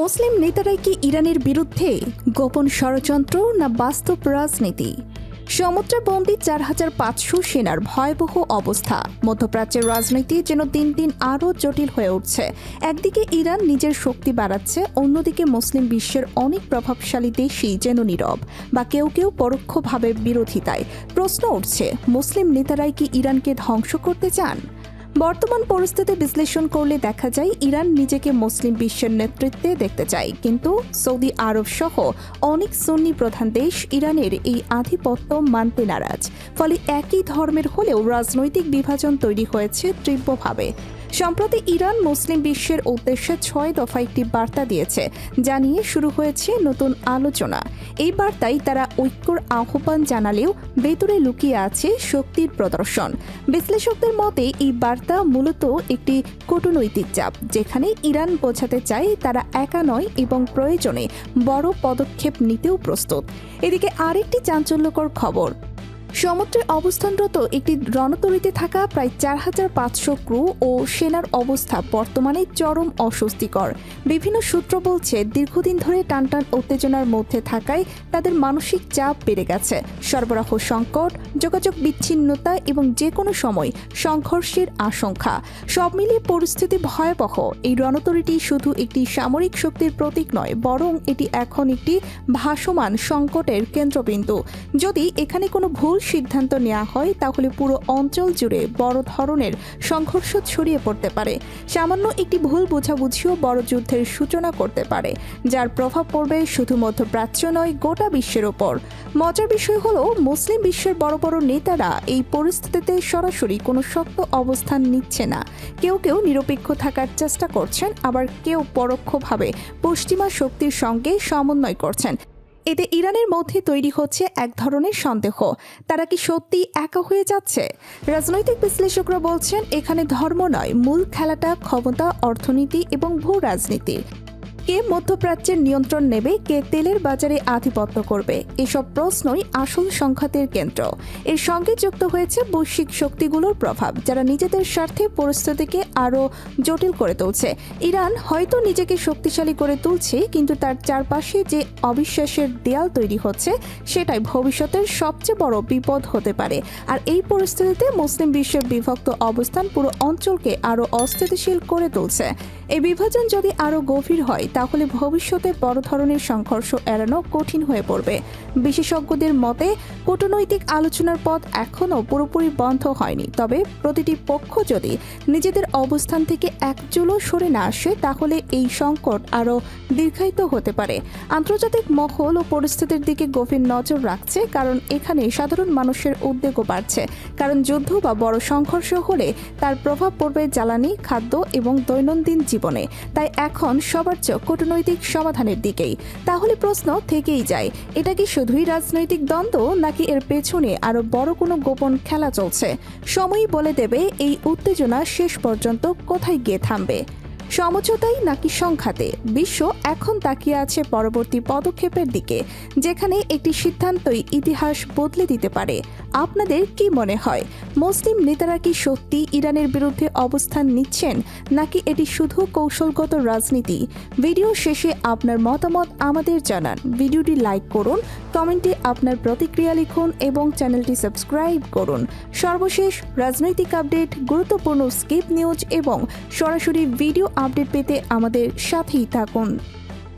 মুসলিম নেতারাই কি ইরানের বিরুদ্ধে গোপন ষড়যন্ত্র না বাস্তব রাজনীতি? সমুদ্রে বন্দী ৪৫০০ সেনার ভয়াবহ অবস্থা। মধ্যপ্রাচ্যের রাজনীতি যেন দিন দিন আরও জটিল হয়ে উঠছে। একদিকে ইরান নিজের শক্তি বাড়াচ্ছে, অন্যদিকে মুসলিম বিশ্বের অনেক প্রভাবশালী দেশই যেন নীরব বা কেউ কেউ পরোক্ষভাবে বিরোধিতায়। প্রশ্ন উঠছে, মুসলিম নেতারাই কি ইরানকে ধ্বংস করতে চান? বর্তমান পরিস্থিতি বিশ্লেষণ করলে দেখা যায় ইরান নিজেকে মুসলিম বিশ্বের নেতৃত্বে দেখতে চায়, কিন্তু সৌদি আরব সহ অনেক সুন্নি প্রধান দেশ ইরানের এই আধিপত্য মানতে নারাজ। ফলে একই ধর্মের হলেও রাজনৈতিক বিভাজন তৈরি হয়েছে তীব্রভাবে। সম্প্রতি ইরান মুসলিম বিশ্বের উদ্দেশ্যে ৬ দফা একটি বার্তা দিয়েছে, যা নিয়ে শুরু হয়েছে নতুন আলোচনা। এই বার্তায় তারা ঐক্যর আহ্বান জানালেও ভেতরে লুকিয়ে আছে শক্তির প্রদর্শন। বিশ্লেষকদের মতে এই বার্তা মূলত একটি কূটনৈতিক চাপ, যেখানে ইরান বোঝাতে চায় তারা একা নয় এবং প্রয়োজনে বড় পদক্ষেপ নিতেও প্রস্তুত। এদিকে আরেকটি চাঞ্চল্যকর খবর, সমুদ্রে অবস্থানরত একটি রণতরীতে থাকা প্রায় ৪৫০০ ক্রু ও সেনার অবস্থা বর্তমানে চরম অস্বস্তিকর। বিভিন্ন সূত্র বলছে, দীর্ঘদিন ধরে টানটান উত্তেজনার মধ্যে থাকায় তাদের মানসিক চাপ বেড়ে গেছে। সরবরাহ সংকট, যোগাযোগ বিচ্ছিন্নতা এবং যে কোনো সময় সংঘর্ষের আশঙ্কা, সব মিলিয়ে পরিস্থিতি ভয়াবহ। এই রণতরীটি শুধু একটি সামরিক শক্তির প্রতীক নয়, বরং এটি এখন একটি ভাসমান সংকটের কেন্দ্রবিন্দু। যদি এখানে কোনো ভুল সিদ্ধান্ত নেওয়া হয়, তাহলে পুরো অঞ্চল জুড়ে বড় ধরনের সংঘর্ষ ছড়িয়ে পড়তে পারে। সামান্য একটি ভুল বোঝাবুঝিও বড় যুদ্ধের সূচনা করতে পারে, যার প্রভাব পড়বে শুধু মধ্যপ্রাচ্য নয়, গোটা বিশ্বের ওপর। মজার বিষয় হলো, মুসলিম বিশ্বের বড় বড় নেতারা এই পরিস্থিতিতে সরাসরি কোনো শক্ত অবস্থান নিচ্ছে না। কেউ কেউ নিরপেক্ষ থাকার চেষ্টা করছেন, আবার কেউ পরোক্ষভাবে পশ্চিমা শক্তির সঙ্গে সমন্বয় করছেন। এতে ইরানের মধ্যে তৈরি হচ্ছে এক ধরনের সন্দেহ, তারা কি সত্যি একা হয়ে যাচ্ছে? রাজনৈতিক বিশ্লেষকরা বলছেন, এখানে ধর্ম নয়, মূল খেলাটা ক্ষমতা, অর্থনীতি এবং ভূ রাজনীতির। কে মধ্যপ্রাচ্যের নিয়ন্ত্রণ নেবে, কে তেলের বাজারে আধিপত্য করবে, এসব প্রশ্নই আসল সংঘাতের কেন্দ্র। এর সঙ্গে যুক্ত হয়েছে বৈশ্বিক শক্তিগুলোর প্রভাব, যারা নিজেদের স্বার্থে পরিস্থিতিকে আরও জটিল করে তুলছে। ইরান হয়তো নিজেকে শক্তিশালী করে তুলছে, কিন্তু তার চারপাশে যে অবিশ্বাসের দেয়াল তৈরি হচ্ছে, সেটাই ভবিষ্যতের সবচেয়ে বড় বিপদ হতে পারে। আর এই পরিস্থিতিতে মুসলিম বিশ্বের বিভক্ত অবস্থান পুরো অঞ্চলকে আরও অস্থিতিশীল করে তুলছে। এই বিভাজন যদি আরও গভীর হয়, তাহলে ভবিষ্যতে বড় ধরনের সংঘর্ষ এড়ানো কঠিন হয়ে পড়বে। বিশেষজ্ঞদের মতে, কূটনৈতিক আলোচনার পথ এখনও পুরোপুরি বন্ধ হয়নি, তবে প্রতিটি পক্ষ যদি নিজেদের অবস্থান থেকে এক চুলও সরে না আসে, তাহলে এই সংকট আরও দীর্ঘায়িত হতে পারে। আন্তর্জাতিক মহল ও পরিস্থিতির দিকে গভীর নজর রাখছে, কারণ এখানে সাধারণ মানুষের উদ্বেগও বাড়ছে। কারণ যুদ্ধ বা বড় সংঘর্ষ হলে তার প্রভাব পড়বে জ্বালানি, খাদ্য এবং দৈনন্দিন জীবনে। তাই এখন সবার চোখ কূটনৈতিক সমাধানের দিকেই। তাহলে প্রশ্ন থেকেই যায়, এটা কি শুধুই রাজনৈতিক দ্বন্দ্ব, নাকি এর পেছনে আরো বড় কোনো গোপন খেলা চলছে? সময়ই বলে দেবে এই উত্তেজনা শেষ পর্যন্ত কোথায় গিয়ে থামবে। সমঝোতাই নাকি সংঘাতে? বিশ্ব এখন তাকিয়ে আছে পরবর্তী পদক্ষেপের দিকে, যেখানে একটি সিদ্ধান্তই ইতিহাস বদলে দিতে পারে। আপনাদের কি মনে হয়, মুসলিম নেতারা কি সত্যি ইরানের বিরুদ্ধে অবস্থান নিচ্ছেন, নাকি এটি শুধু কৌশলগত রাজনীতি? ভিডিও শেষে আপনার মতামত আমাদের জানান। ভিডিওটি লাইক করুন, কমেন্টে আপনার প্রতিক্রিয়া লিখুন এবং চ্যানেলটি সাবস্ক্রাইব করুন। সর্বশেষ রাজনৈতিক আপডেট, গুরুত্বপূর্ণ স্কিপ নিউজ এবং সরাসরি ভিডিও আপডেট পেতে আমাদের সাথেই থাকুন।